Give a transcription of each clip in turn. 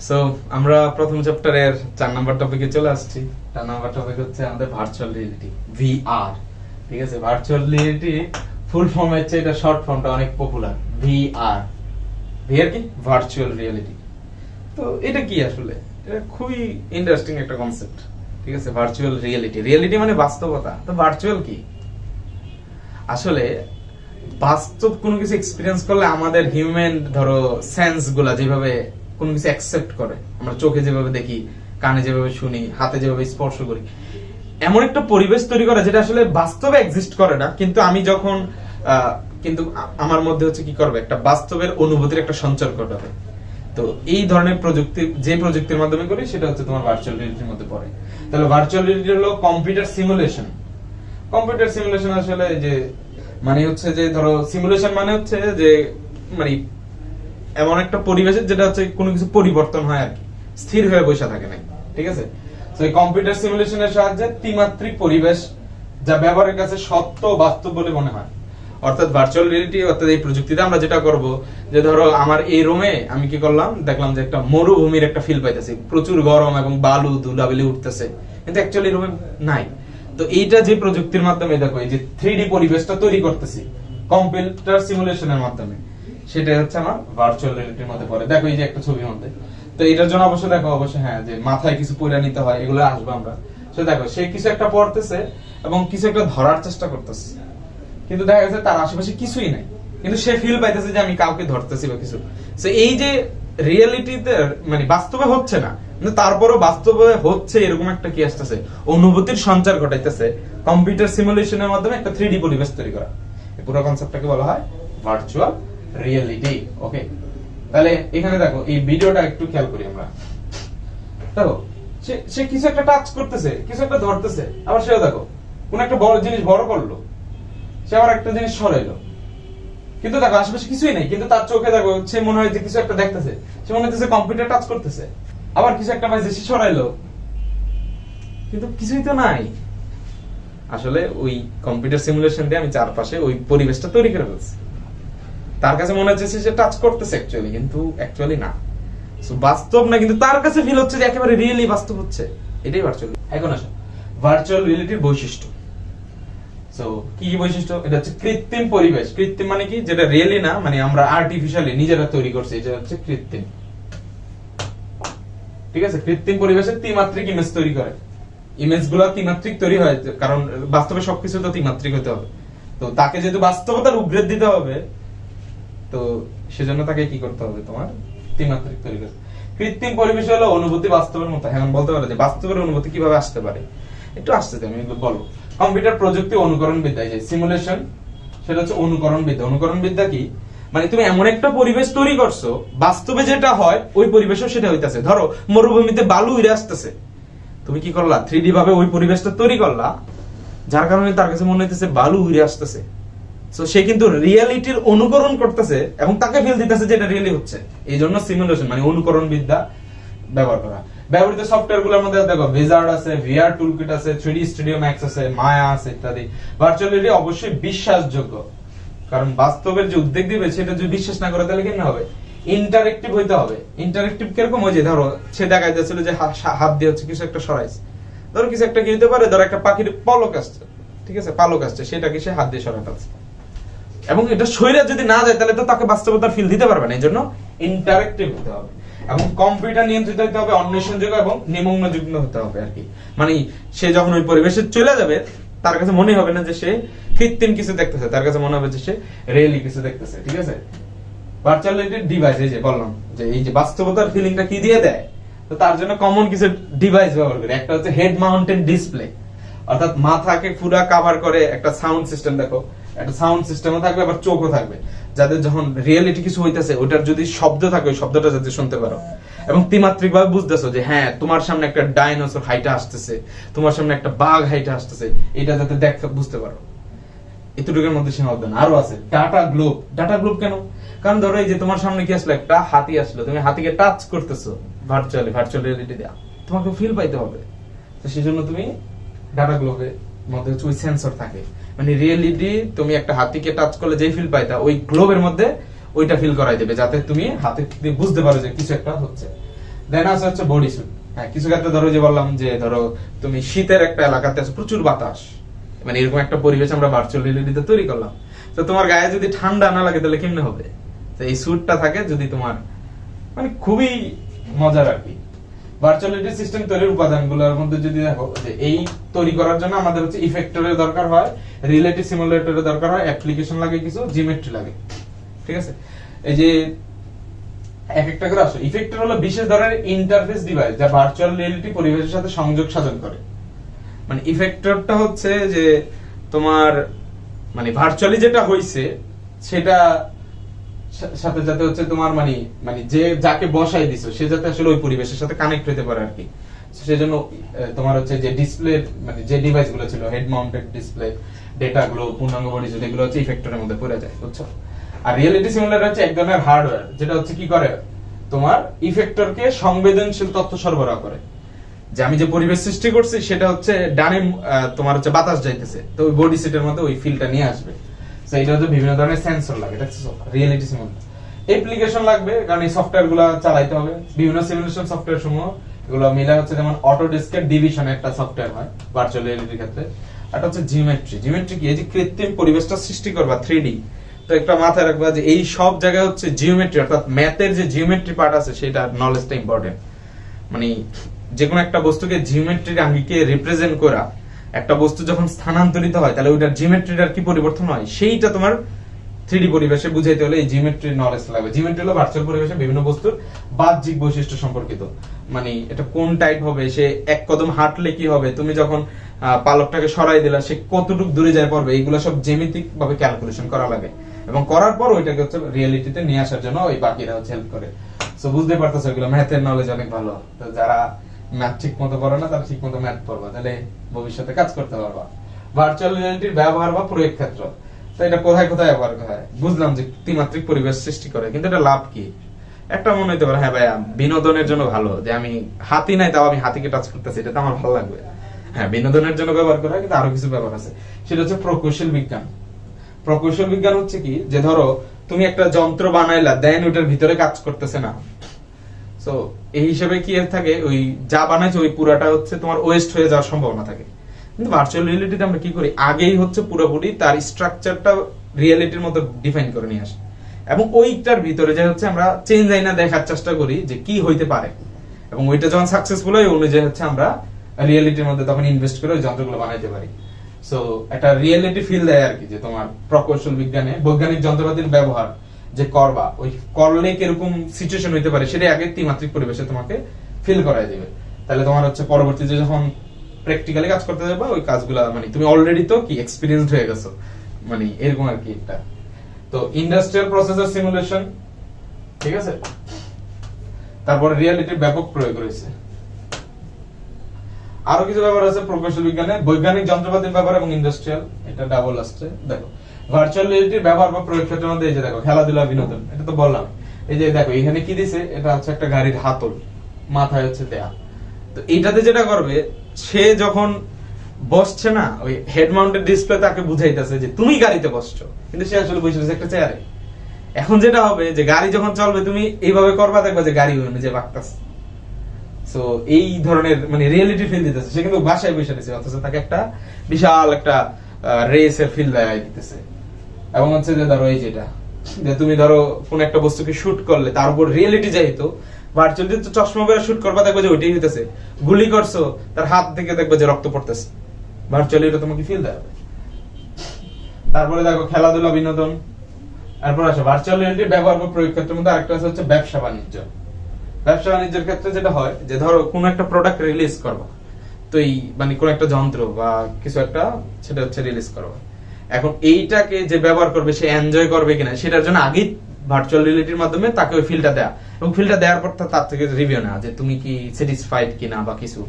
So আমরা প্রথম চ্যাপ্টারের 4 নাম্বার টপিকে চলে আসছি। 4 নাম্বার টপিক হচ্ছে আমাদের ভার্চুয়াল রিয়েলিটি, ভিআর। ঠিক আছে, ভার্চুয়াল রিয়েলিটি ফুল ফর্ম হচ্ছে, এটা শর্ট ফর্মটা অনেক পপুলার, ভিআর। ভিআর কি? Virtual reality. তো এটা কি আসলে? এটা খুবই ইন্টারেস্টিং একটা কনসেপ্ট। ঠিক আছে, ভার্চুয়াল রিয়েলিটি, রিয়েলিটি মানে বাস্তবতা। তো ভার্চুয়াল কি? আসলে বাস্তব কোনো কিছু এক্সপেরিয়েন্স করলে আমাদের হিউম্যান ধরো সেন্স গুলা যেভাবে কোনো কিছু অ্যাকসেপ্ট করে, আমরা চোখে যেভাবে দেখি, কানে যেভাবে শুনি, হাতে যেভাবে স্পর্শ করি, এমন একটা পরিবেশ তৈরি করা যেটা আসলে বাস্তবে এক্সিস্ট করে না, কিন্তু আমি যখন কিন্তু আমার মধ্যে হচ্ছে কি করবে, একটা বাস্তবের অনুভূতির একটা সঞ্চার ঘটাবে। তো এই ধরনের প্রযুক্তি, যে প্রযুক্তির মাধ্যমে করি, সেটা হচ্ছে তোমার ভার্চুয়াল রিয়েলিটির মধ্যে পড়ে। তাহলে ভার্চুয়াল রিয়েলিটি হলো কম্পিউটার সিমুলেশন। কম্পিউটার সিমুলেশন আসলে যে মানে হচ্ছে যে ধরো সিমুলেশন মানে হচ্ছে যে মানে এমন একটা পরিবেশের যেটা হচ্ছে কোনো কিছু পরিবর্তন হয় আর কি, স্থির হয়ে বসে থাকে না। ঠিক আছে, তো এই কম্পিউটার সিমুলেশনের সাহায্যে ত্রিমাত্রিক পরিবেশ যা ব্যবহারের কাছে সত্য বাস্তব বলে মনে হয়। অর্থাৎ ভার্চুয়াল রিয়েলিটি, অর্থাৎ এই প্রযুক্তিতে আমরা যেটা করব, যে ধরো আমার এই রুমে আমি কি করলাম, দেখলাম যে একটা মরুভূমির একটা ফিল পাইতেছি, প্রচুর গরম এবং বালু ধুলাবালি উঠতেছে, কিন্তু অ্যাকচুয়ালি রুমে নাই। তো এইটা যে প্রযুক্তির মাধ্যমে দেখো এই যে 3D পরিবেশটা তৈরি করতেছি কম্পিউটার সিমুলেশনের মাধ্যমে, সেটাই হচ্ছে আমার ভার্চুয়াল রিয়েলিটির মধ্যে পড়ে। দেখো এই যে একটা ছবির মধ্যে, তো এটার জন্য অবশ্যই দেখো অবশ্যই হ্যাঁ যে মাথায় কিছু পড়ে নিতে হয়, এগুলো আসবে আমরা। সে দেখো সে কিছু একটা পড়তেছে এবং কিছু একটা ধরার চেষ্টা করতেছে, কিন্তু দেখা গেছে তার আশেপাশে কিছুই নাই, কিন্তু সে ফিল পাইতেছে যে আমি কাউকে ধরতেছি বা কিছু। সো এই যে রিয়েলিটিতে মানে বাস্তবে হচ্ছে না, কিন্তু তারপরও বাস্তবে হচ্ছে এরকম একটা কি আসতেছে, অনুভূতির সঞ্চার ঘটাইতেছে কম্পিউটার সিমুলেশনের মাধ্যমে একটা 3D পরিবেশ তৈরি করা। এই পুরো কনসেপ্টটাকে বলা হয় ভার্চুয়াল রিয়েলিটি। ওকে, তাহলে এখানে দেখো এই ভিডিওটা একটু খেয়াল করি আমরা। দেখো সে কিছু একটা টাচ করতেছে, কিছু একটা ধরতেছে, আবার সেও দেখো কোন একটা বড় জিনিস বড় করলো, সে আবার একটা জিনিস সরাইলো, কিন্তু দেখো আশেপাশে কিছুই নাই, কিন্তু তার চোখে দেখো সে মনে হয় যে কিছু একটা দেখতেছে, সে মনে হচ্ছে কম্পিউটার টাচ করতেছে, আবার কিছু একটা পাইছে সে সরাইলো, কিন্তু কিছুই তো নাই। আসলে ওই কম্পিউটার সিমুলেশন দিয়ে আমি চারপাশে ওই পরিবেশটা তৈরি করে ফেলছি, তার কাছে মনে হচ্ছে সে টাচ করতেছে অ্যাকচুয়ালি, কিন্তু অ্যাকচুয়ালি না। সো বাস্তব না, কিন্তু তার কাছে ফিল হচ্ছে যে একেবারে রিয়েলি বাস্তব হচ্ছে। এটাই ভার্চুয়াল। এখন আসো ভার্চুয়াল রিয়েলিটির বৈশিষ্ট্য। সো কি কি বৈশিষ্ট্য? এটা হচ্ছে কৃত্রিম পরিবেশ। কৃত্রিম মানে কি? যেটা রিয়েলি না, মানে আমরা আর্টিফিশিয়ালি নিজেরা তৈরি করছি, এটা হচ্ছে কৃত্রিম। ঠিক আছে, কৃত্রিম পরিবেশে ত্রিমাত্রিক ইমেজ তৈরি করে। ইমেজ গুলা ত্রিমাত্রিক তৈরি হয় কারণ বাস্তবে সবকিছু তো ত্রিমাত্রিক হতে হবে। তো তাকে যেহেতু বাস্তবতার উপগ্রেড দিতে হবে, তো সেজন্য তাকে কি করতে হবে, তোমার ত্রিমাত্রিক তৈরি করতে। কৃত্রিম পরিবেশ হলো অনুভূতি বাস্তবের মতো। এখন বলতে পারো যে বাস্তবের অনুভূতি কিভাবে আসতে পারে, একটু আসতে আমি বলবো। কম্পিউটার প্রযুক্তি অনুকরণ বিদ্যা, যে সিমুলেশন, সেটা হচ্ছে অনুকরণ বিদ্যা। অনুকরণ বিদ্যা কি? মানে তুমি এমন একটা পরিবেশ তৈরি করছো, বাস্তবে যেটা হয় ওই পরিবেশও সেটা হইতাছে। ধরো মরুভূমিতে বালু উড়ে আসতেছে, তুমি কি করলা, 3D ভাবে ওই পরিবেশটা তৈরি করলা, যার কারণে তার কাছে মনে হইতেছে বালু উড়ে আসতেছে। সো সে কিন্তু রিয়েলিটির অনুকরণ করতেছে এবং তাকে ফিল দিতেছে যে এটা রিয়েলি হচ্ছে। এই জন্য সিমুলেশন মানে অনুকরণ বিদ্যা ব্যবহার করা। ব্যবহৃত সফটওয়্যার গুলোর মধ্যে দেখো ভিজার্ড আছে, ভিআর টুলকিট আছে, 3D স্টুডিও ম্যাক্স আছে, মায়া আছে ইত্যাদি। ভার্চুয়াল রিয়েলিটি অবশ্যই বিশ্বাসযোগ্য, কারণ বাস্তবের যে উদ্বেগ দিবে সেটা যদি বিশ্বাস না করে তাহলে কেন হবে? ইন্টারেক্টিভ হইতে হবে। ইন্টারেক্টিভ কিরকম? ওই যে ধরো সে দেখাইতেছিল যে হাত দিয়ে হচ্ছে কিছু একটা সরাইছে, ধরো কিছু একটা কি হতে পারে, ধরো একটা পাখির পলক আসছে, ঠিক আছে, পালক আসছে, সেটাকে সে হাত দিয়ে সরাই ফেলছে, এবং এটা শরীরে যদি না যায় তাহলে তো তাকে বাস্তবতার ফিল দিতে পারবে না। এই জন্য ইন্টারেক্টিভ হতে হবে এবং কম্পিউটার নিয়ন্ত্রিত হতে হবে, অন্বেষণযোগ্য এবং নিমগ্নযোগ্য হতে হবে আর কি। মানে সে যখন ওই পরিবেশে চলে যাবে, তার কাছে মনে হবে না যে সে কৃত্রিম কিছু দেখতেছে, তার কাছে মনে হবে যে সে রিয়েলি কিছু দেখতেছে। ঠিক আছে, ভার্চুয়াল রিয়েলিটি ডিভাইস, এই যে বললাম যে এই যে বাস্তবতার ফিলিংটা কি দিয়ে দেয়, তো তার জন্য কমন কিছু ডিভাইস ব্যবহার করে। একটা হচ্ছে হেড মাউন্টেড ডিসপ্লে, অর্থাৎ মাথাকে পুরো কভার করে একটা সাউন্ড সিস্টেম। দেখো একটা সাউন্ড সিস্টেমও থাকবে, আবার চোখও থাকবে, যাতে যখন রিয়েলিটি কিছু হইতেছে ওটার যদি শব্দ থাকে ওই শব্দটা যাতে শুনতে পারো, এবং ত্রিমাত্রিক ভাবে বুঝতেছো যে হ্যাঁ তোমার সামনে একটা ডাইনোসর হাইটা আসতেছে, তোমার সামনে একটা বাঘ হাইটা আসতেছে, এটা যাতে দেখতে বুঝতে পারো। এতটুকুর মধ্যে সীমাবদ্ধ না, আরো আছে ডাটা গ্লোব। ডাটা গ্লোব কেন? কারণ ধরো এই যে তোমার সামনে কি আসলো, একটা হাতি আসলো, তুমি হাতিকে টাচ করতেছো ভার্চুয়াল রিয়েলিটি দিয়ে, তোমাকে ফিল পাইতে হবে, তো সেজন্য তুমি ডাটা গ্লোবের মধ্যে হচ্ছে ওই সেন্সর থাকে, মানে রিয়েলিটি তুমি একটা হাতিকে টাচ করলে যে ফিল পাইতা ওই গ্লোবের মধ্যে ওইটা ফিল করাই দেবে, যাতে তুমি হাতে বুঝতে পারো যে কিছু একটা হচ্ছে। দেন আছে হচ্ছে বডি স্যুট। হ্যাঁ, কিছু ক্ষেত্রে ধরো যে বললাম যে ধরো তুমি শীতের একটা এলাকাতে আছো, প্রচুর বাতাস, মানে এরকম একটা পরিবেশ আমরা ভার্চুয়াল রিয়েলিটিতে তৈরি করলাম। তো তোমার গায়ে যদি ঠান্ডা না লাগে তাহলে কেমনে হবে? তো এই স্যুটটা থাকে যদি তোমার, মানে খুবই মজার আর কি। ভার্চুয়াল রিয়েলিটি সিস্টেম তৈরির উপাদানগুলোর মধ্যে যদি দেখো যে এই তৈরি করার জন্য আমাদের হচ্ছে ইফেক্টরের দরকার হয়, রিয়েলিটি সিমুলেটরের দরকার হয়, অ্যাপ্লিকেশন লাগে, কিছু জিওমেট্রি লাগে। ঠিক আছে, এই যে এক একটা করে আসো। ইফেক্টর হলো বিশেষ ধরনের ইন্টারফেস ডিভাইস যা ভার্চুয়াল রিয়েলিটি পরিবেশের সাথে সংযোগ সাধন করে। মানে ইফেক্টরটা হচ্ছে যে তোমার মানে ভার্চুয়ালি যেটা হইছে সেটা সাথে যাতে হচ্ছে তোমার মানে মানে যে যাকে বসাই দিছো সে যাতে আসলে ওই পরিবেশের সাথে কানেক্ট হতে পারে আর কি। সেজন্য তোমার হচ্ছে যে ডিসপ্লে মানে যে ডিভাইস গুলো ছিল, হেড মাউন্টেড ডিসপ্লে, ডেটা গুলো, পূর্ণাঙ্গ বডি যেগুলো হচ্ছে ইফেক্টরের মধ্যে পড়ে যায়, বুঝছো? আর রিয়েলিটি সিমুলেটর হচ্ছে এক ধরনের হার্ডওয়্যার যেটা হচ্ছে কি করে, তোমার ইফেক্টরকে সংবেদনশীল তথ্য সরবরাহ করে। যে আমি যে পরিবেশ সৃষ্টি করছি সেটা হচ্ছে ডানে তোমার হচ্ছে বাতাস যাইতেছে, তো ওই বডি সেটের মধ্যে ওই ফিলটা নিয়ে আসবে। তো এটা হচ্ছে বিভিন্ন ধরনের সেন্সর লাগে, এটা হচ্ছে রিয়েলিটি সিমুলেটর। অ্যাপ্লিকেশন লাগবে, কারণ এই সফটওয়্যার গুলো চালাইতে হবে। বিভিন্ন সিমুলেশন সফটওয়্যার সমূহ এগুলো মিলে হচ্ছে যেমন অটোডেস্কের ডিভিশন একটা সফটওয়্যার হয় ভার্চুয়াল রিয়েলিটির ক্ষেত্রে। এটা হচ্ছে জিওমেট্রি। জিওমেট্রি কি? এই যে কৃত্রিম পরিবেশটা সৃষ্টি করবা 3D, তো একটা মাথায় রাখবা যে এই সব জায়গায় হচ্ছে জিওমেট্রি, অর্থাৎ ম্যাথের যে জিওমেট্রি পার্ট আছে সেটা নলেজটা ইম্পর্টেন্ট। মানে যে কোনো একটা বস্তুকে জিওমেট্রির আঙ্গিকে রিপ্রেজেন্ট করা, একটা বস্তু যখন স্থানান্তরিত হয় তাহলে ওইটার জিওমেট্রিটার কি পরিবর্তন হয় সেইটা তোমার 3D পরিবেশে বুঝাইতে হলে এই জিওমেট্রির নলেজ লাগবে। জিওমেট্রি হলো ভার্চুয়াল পরিবেশে বিভিন্ন বস্তুর বাহ্যিক বৈশিষ্ট্য সম্পর্কিত। মানে এটা কোন টাইপ হবে, সে এক কদম হাঁটলে কি হবে, তুমি যখন পালকটাকে সরাই দিলা সে কতটুকু দূরে যায় পড়বে, এইগুলো সব জ্যামিতিক ভাবে ক্যালকুলেশন করা লাগে, এবং করার পর ওইটাকে হচ্ছে রিয়েলিটিতে নিয়ে আসার জন্য ওই বাকিরা হচ্ছে হেল্প করে। সো বুঝতে পারতেছো এগুলো ম্যাথের নলেজ অনেক ভালো। তো যারা ম্যাথ ঠিক মতো পড়ে না তারা ঠিক মতো ম্যাথ পড়বা, তাহলে ভবিষ্যতে কাজ করতে পারবা। ভার্চুয়াল রিয়েলিটির ব্যবহার বা প্রয়োগ ক্ষেত্র, তো এটা কোথায় কোথায় ব্যবহার করা হয়? বুঝলাম যে ত্রিমাত্রিক পরিবেশ সৃষ্টি করে, কিন্তু এটা লাভ কি? একটা মনে হইতে পারে হ্যাঁ ভাইয়া বিনোদনের জন্য ভালো, যে আমি হাতি নাই তাও আমি হাতিকে টাচ করতেছি, এটা তো আমার ভালো লাগবে। হ্যাঁ, বিনোদনের জন্য ব্যবহার করা হয়, কিন্তু আরো কিছু ব্যবহার আছে। সেটা হচ্ছে প্রকৌশল বিজ্ঞান। প্রকৌশল বিজ্ঞান হচ্ছে কি, যে ধরো তুমি একটা যন্ত্র বানাইলা, দেন ওটার ভিতরে কাজ করতেছে না, সো এই হিসেবে কি থাকে, ওই যা বানাইছো ওই পুরাটা হচ্ছে তোমার ওয়েস্ট হয়ে যাওয়ার সম্ভাবনা থাকে। কিন্তু ভার্চুয়াল রিয়েলিটিতে আমরা কি করি, আগেই হচ্ছে পুরোপুরি তার স্ট্রাকচারটা রিয়েলিটির মতো ডিফাইন করে নিয়ে আসি, এবং ওইটার ভিতরে যে হচ্ছে আমরা চেঞ্জ আইনা দেখার চেষ্টা করি যে কি হইতে পারে, এবং ওইটা যখন সাকসেসফুল হয় অনুযায়ী হচ্ছে আমরা রিয়েলিটির মধ্যে তখন ইনভেস্ট করে ওই যন্ত্রগুলো বানাইতে পারি। সো একটা রিয়েলিটি ফিল দেয় আর কি, যে তোমার প্রকৌশল বিজ্ঞানে বৈজ্ঞানিক যন্ত্রপাতির ব্যবহার যে করবা, ওই করলে কিরকম সিচুয়েশন হইতে পারে সেটা আগে ত্রিমাত্রিক পরিবেশে তোমাকে ফিল করাই দিবে। তাহলে তোমার হচ্ছে পরবর্তীতে যখন প্র্যাকটিক্যালি কাজ করতে যাবে ওই কাজগুলা মানে তুমি অলরেডি তো কি এক্সপেরিয়েন্সড হয়ে গেছো, মানে এরকম আর কি এটা। তো ইন্ডাস্ট্রিয়াল প্রসেসর সিমুলেশন, ঠিক আছে। তারপরে রিয়েলিটির ব্যাপক প্রয়োগ রয়েছে। আরো কিছু ব্যাপার আছে প্রকৌশল বিজ্ঞানে, বৈজ্ঞানিক যন্ত্রপাতির ব্যাপার এবং ইন্ডাস্ট্রিয়াল, এটা ডাবল আসছে। দেখো ভার্চুয়াল রিয়েলিটির ব্যবহার বা প্রয়োগ ক্ষেত্রের মধ্যে এই যে দেখো খেলাধুলা, বিনোদন, এটা তো বললাম। এই যে দেখো এখানে কি দিছে, এটা হচ্ছে একটা গাড়ির হাতল, মাথায় হচ্ছে দেয়া। তো এইটাতে যেটা করবে, সে যখন বসছে না, ওই হেড মাউন্টেড ডিসপ্লে তাকে বুঝাইতেছে যে তুমি গাড়িতে বসছো, কিন্তু সে আসলে বসে রয়েছে একটা চেয়ারে। এখন যেটা হবে যে গাড়ি যখন চলবে তুমি এইভাবে করবা, দেখবা যে গাড়ি নিজে বাঁকতাছে। সো এই ধরনের মানে রিয়েলিটি ফিল দিতেছে, সে কিন্তু বাসায় বসে রয়েছে, অথচ তাকে একটা বিশাল একটা রেসের ফিল দেয় দিতেছে। এবং হচ্ছে যে ধরো এই যেটা, যে তুমি ধরো কোন একটা বস্তুকে শুট করলে তার উপর রিয়েলিটি যাইতো, ভার্চুয়ালি তো চশমা পরে শুট করবা, দেখবে যে ওইটাই হইতেছে। গুলি করছো, তার হাত থেকে দেখবে যে রক্ত পড়তেছে, ভার্চুয়ালি এটা তোমাকে ফিল দেয়। তারপরে দেখো খেলাধুলা, বিনোদন। তারপর আসে ভার্চুয়াল রিয়েলিটির ব্যবহার বা প্রয়োগ ক্ষেত্রের মধ্যে আরেকটা হচ্ছে ব্যবসা বাণিজ্য। ব্যবসা বাণিজ্যের ক্ষেত্রে যেটা হয় যে ধরো কোন একটা প্রোডাক্ট রিলিজ করবা, তো এই মানে কোন একটা যন্ত্র বা কিছু একটা সেটা হচ্ছে রিলিজ করবা। এখন এইটাকে যে ব্যবহার করবে সে এনজয় করবে কিনা সেটার জন্য আগেই ভার্চুয়াল রিয়েলিটির মাধ্যমে তাকে ওই ফিলটা দেয়া, এবং ফিলটা দেওয়ার পর তার থেকে রিভিউ নেওয়া যে তুমি কি স্যাটিসফাইড কিনা বা কিছু।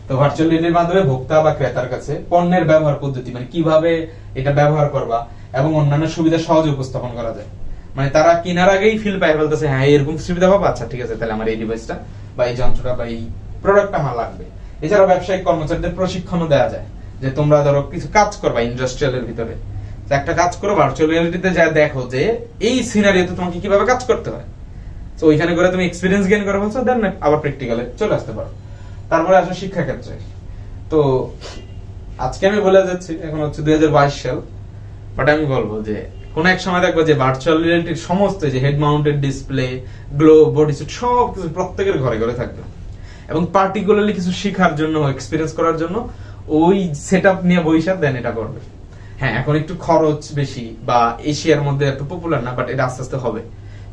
তো ভার্চুয়াল রিয়েলিটির মাধ্যমে ভোক্তা বা ক্রেতার কাছে পণ্যের ব্যবহার পদ্ধতি, মানে কিভাবে এটা ব্যবহার করবা এবং অন্যান্য সুবিধা সহজে উপস্থাপন করা যায়। মানে তারা কেনার আগেই ফিল পাই ফেলতেছে, হ্যাঁ এরকম সুবিধা পাবো, আচ্ছা ঠিক আছে তাহলে আমার এই ডিভাইসটা বা এই যন্ত্রটা বা এই প্রোডাক্টটা আমার লাগবে। এছাড়া ব্যবসায়িক কর্মচারীদের প্রশিক্ষণও দেওয়া যায়, যে তোমরা ধরো কিছু কাজ করবা ইন্ডাস্ট্রিয়ালের ভিতরে, একটা কাজ করো ভার্চুয়াল রিয়েলিটিতে যা দেখো যে এই সিনারিওতে তোমাকে কিভাবে কাজ করতে হয়, তো ওইখানে করে তুমি এক্সপিরিয়েন্স গেইন করে বলছো, দেন আবার প্র্যাকটিক্যালে চলে আসতে পারো। তারপরে আসো শিক্ষা ক্ষেত্রে। তো আজকে আমি বলে যাচ্ছি, এখন হচ্ছে 2022 সাল, বাট আমি বলবো যে কোন এক সময় দেখবো যে ভার্চুয়াল রিয়েলিটির সমস্ত যে head mounted display, glow, body suit সব কিছু প্রত্যেকের ঘরে ঘরে থাকবে, এবং পার্টিকুলারলি কিছু শেখার জন্য, এক্সপিরিয়েন্স করার জন্য ওই সেটআপ নিয়ে বইসা দেন এটা করবে। হ্যাঁ, এখন একটু খরচ বেশি, বা এশিয়ার মধ্যে এত পপুলার না, বাট এটা আস্তে আস্তে হবে।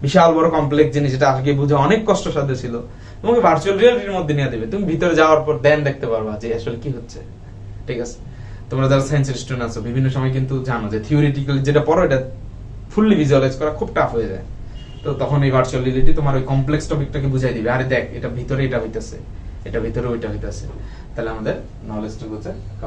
বিশাল বড় কমপ্লেক্স জিনিস, এটা আগে বুঝে অনেক কষ্টসাধ্য ছিল, তোমাকে ভার্চুয়াল রিয়েলিটির মধ্যে নিয়ে দেবে। তুমি ভিতরে যাওয়ার পর দেন দেখতে পারবা যে আসলে কি হচ্ছে। ঠিক আছে, তোমরা যারা সায়েন্সের স্টুডেন্ট আছো বিভিন্ন সময় কিন্তু জানো যে থিওরিটিক্যালি যেটা পড়ো এটা ফুললি ভিজুয়ালাইজ করা খুব টাফ হয়ে যায়। তো তখন এই ভার্চুয়াল রিয়েলিটি তোমার ওই কমপ্লেক্স টপিকটাকে বুঝাই দিবে, আরে দেখ এটা ভিতরে এটা হইতাছে, এটা ভিতরে ওইটা হইতাছে। তাহলে আমাদের নলেজটুকু হচ্ছে